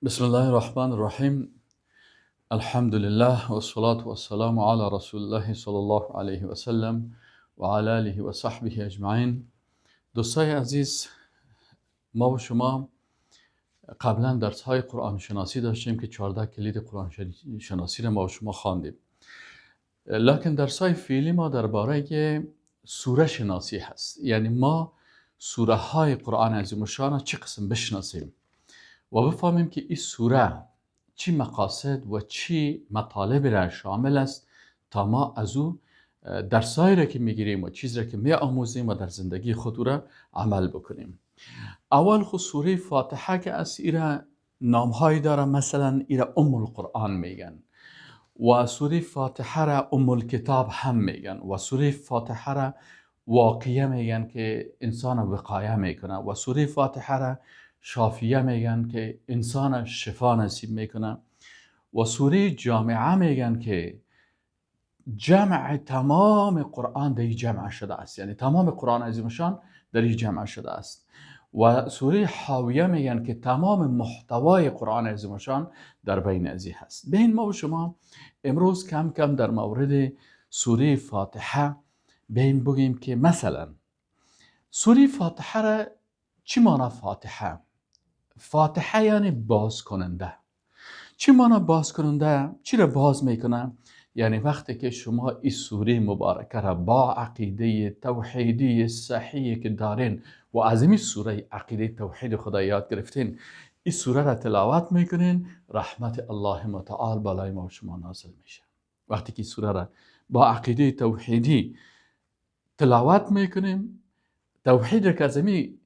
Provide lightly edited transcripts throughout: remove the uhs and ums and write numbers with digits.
بسم الله الرحمن الرحیم. الحمد لله والصلاة والسلام على رسول الله صلی الله علیه و سلم و علی آله و صحبه اجمعین. دوستای عزیز، ما و شما قبلا درس های قرآن شناسی داشتیم که 14 کلید قرآن شناسی را ما و شما خواندیم. لکن درس های فعلی ما درباره سوره شناسی هست، یعنی ما سوره های قرآن عظیم الشان چه قسم بشناسیم و بفهمیم که این سوره چی مقاصد و چی مطالب را شامل است تا ما از او درسایی را که میگیریم و چیز را که می آموزیم و در زندگی خود را عمل بکنیم. اول خود سوره فاتحه که از ایره نامهایی داره، مثلا ایره ام القرآن میگن و سوره فاتحه را ام الکتاب هم میگن و سوره فاتحه را واقعه میگن که انسان وقایه میکنه و سوره فاتحه را شافیه میگن که انسان شفا نصیب میکنه و سوره جامعه میگن که جمع تمام قرآن در این جمع شده است، یعنی تمام قرآن عظیمشان در این جمع شده است. و سوره حاویه میگن که تمام محتوای قرآن عظیمشان در بین ازی هست. به این ما و شما امروز کم کم در مورد سوره فاتحه به این بگیم که مثلا سوره فاتحه را چی معنی فاتحه؟ فاتحه یعنی باز کننده. چی معنی باز کننده؟ چی را باز میکنه؟ یعنی وقتی که شما این سوره مبارکه را با عقیده توحیدی صحیحی که دارین و از این سوره عقیده توحید خدا یاد گرفتین، این سوره را تلاوت میکنین، رحمت الله متعال بالای ما و شما نازل میشه. وقتی که سوره را با عقیده توحیدی تلاوت میکنیم، توحید را که از این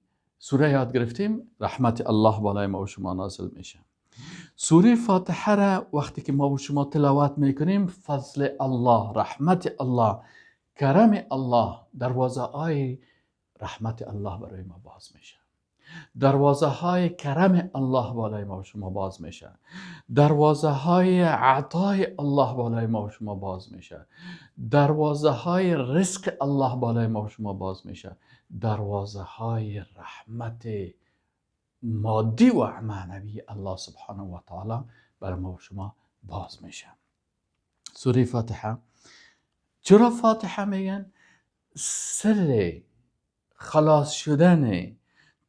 سوره یاد گرفتیم، رحمت الله بالای ما و شما نازل میشه. سوره فاتحه را وقتی که ما و شما تلاوت میکنیم، فضل الله، رحمت الله، کرم الله، دروازه های رحمت الله برای ما باز میشه. دروازه های کرم الله بالای ما و شما باز میشه. دروازه های عطای الله بالای ما و شما باز میشه. دروازه های رزق الله بالای ما و شما باز میشه. دروازه های رحمت مادی و معنوی الله سبحانه و تعالی برای ما و شما باز میشه. سوره فاتحه چرا فاتحه میگن؟ سر خلاص شدن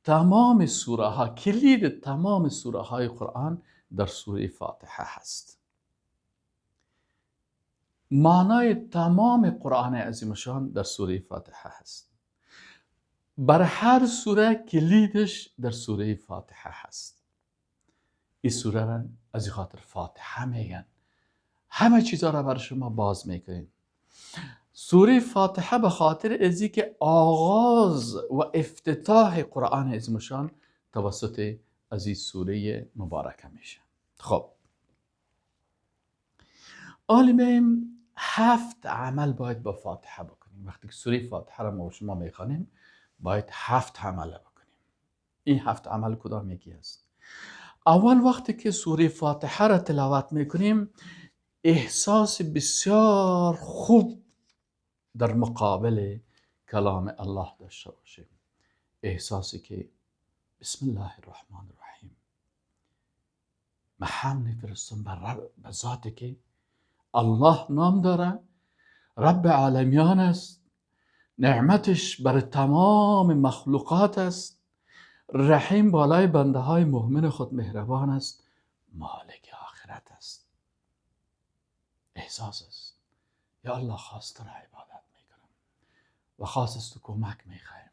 تمام سوره ها، کلید تمام سوره های قرآن در سوره فاتحه هست. معنای تمام قرآن عظیمشان در سوره فاتحه هست. بر هر سوره کلیدش در سوره فاتحه هست. این سوره را از این خاطر فاتحه میگن. همه چیزا را بر شما باز میکنین. سوره فاتحه به خاطر ازی که آغاز و افتتاح قرآن عظیمشان توسط از این سوره مبارکه میشه. خب آلیم 7 عمل باید با فاتحه بکنیم. وقتی که سوره فاتحه را ما و شما میخوانیم باید 7 عمل بکنیم. این 7 عمل کدام یکی است؟ اول وقتی که سوره فاتحه را تلاوت میکنیم احساس بسیار خوب در مقابل کلام الله داشته باشیم. احساسی که بسم الله الرحمن الرحیم، من حمد میفرستم به ذاتی که الله نام داره، رب عالمیان است، نعمتش بر تمام مخلوقات است، رحیم بالای بنده های مؤمن خود مهربان است، مالک آخرت است. احساس است یا الله خواست را عبادت میکنم و خواست است تو کمک میخوایم.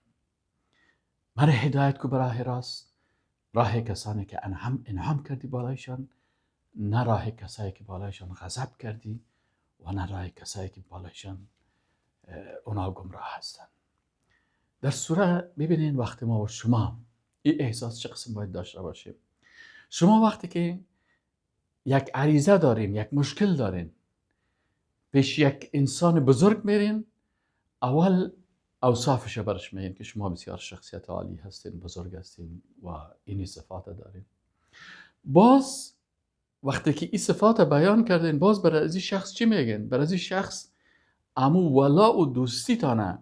من هدایت کو براه راست، راه کسانی که انعام کردی بالایشان، نه راه کسایی که بالایشان غضب کردی و نه راه کسایی که بالایشان اونا گمراه هستن. در سوره ببینین وقتی ما و شما این احساس چه قسم باید داشته باشیم. شما وقتی که یک عریضه دارین، یک مشکل دارین، پیش یک انسان بزرگ میرین، اول اوصافش برش میگین که شما بسیار شخصیت عالی هستین، بزرگ هستین و این صفات دارین. باز وقتی که این صفات بیان کردین، باز برای از این شخص چی میگین؟ برای از این شخص امو ولا و دوستی تانه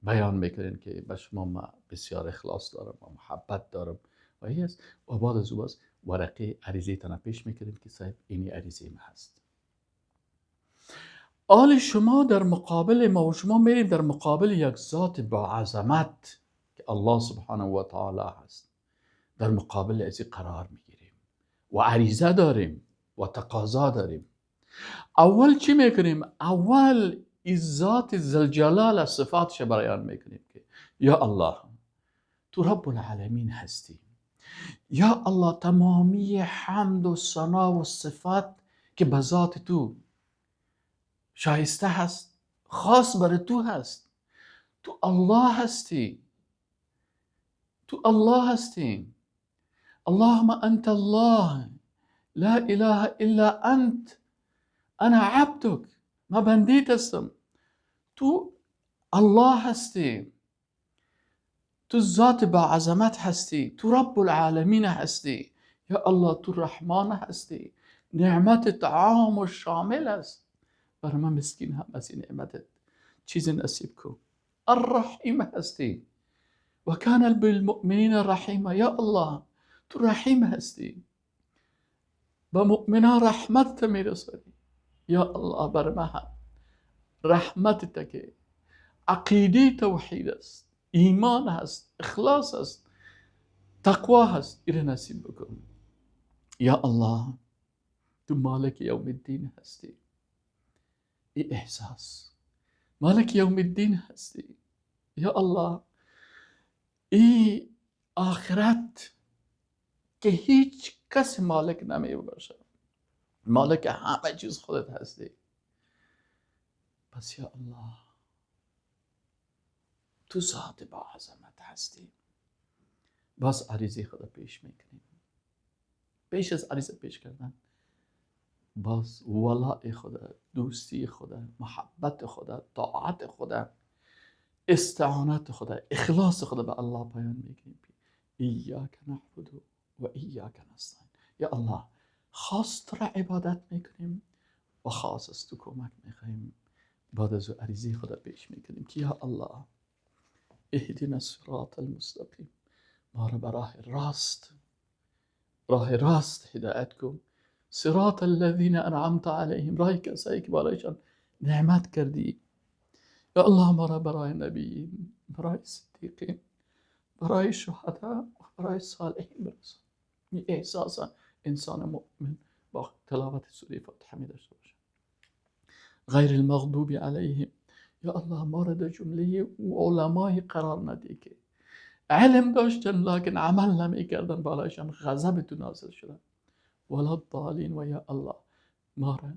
بیان میکنین که به شما من بسیار اخلاص دارم و محبت دارم و این است. و بعد از او باز ورقه عریضه تان پیش میکردیم که صاحب اینی عریضه ما هست. آل شما در مقابل ما و شما میریم در مقابل یک ذات با عظمت که الله سبحانه و تعالی هست، در مقابل ازی قرار میگیریم و عریضه داریم و تقاضا داریم. اول چی میکنیم؟ اول از ذات ذوالجلال صفاتش بیان میکنیم که یا الله تو رب العالمین هستی، یا الله تمامی حمد و ثنا و صفات که به ذات تو شایسته هست، خاص بر تو هست. تو الله هستی، تو الله هستی. اللهم انت الله لا اله الا انت انا عبدك، ما بندیت هستم. تو الله هستی، تو ذات با عظمت هستی، تو رب العالمین هستی. یا الله تو رحمان هستی، نعمت عام و شامل است. برای من مسکین هم از این نعمتت چیز نصیب کو. الرحیم هستی و کان بالمؤمنین رحیما. یا الله تو رحیم هستی، با مؤمنان رحمت میرسانی. یا الله بر من هم رحمت که عقیده توحید است، ایمان هست، اخلاص است، تقوا هست، ایره نصیب بکن. یا الله تو مالک یوم الدین هستی، ای احساس مالک یوم الدین هستی. یا الله ای آخرت که هیچ کس مالک نمی باشه، مالک همه چیز خودت هستی. پس یا الله تو ذات با عظمت هستی. باز عریضه خدا پیش میکنیم. پیش از عریضه پیش کردن باز ولاء خدا، دوستی خدا، محبت خدا، طاعت خدا، استعانت خدا، اخلاص خدا به الله بیان میکنیم. ایاک نعبد و ایاک نستعین. یا الله خاص تو را عبادت میکنیم و خاص از تو کمک میخوایم. بعد از عریضه خدا پیش میکنیم که یا الله اهدنا الصراط المستقیم، ما را به راه راست هدایت کن. صراط الذین انعمت علیهم، راه کسایی که بالایشان نعمت کردی. یا الله ما را برای نبیین، برای صدیقین، برای شهدا و برای صالحین برسان. این احساسا انسان مؤمن با تلاوت سوره فاتحه می داشته باشه. غیر المغضوب علیهم، یا الله ما را در جمله علمای قرار ندی که علم داشتن لکن عمل نمی بالایشان غضب تو نازل شدن. ولا الضالین، و یا الله ما را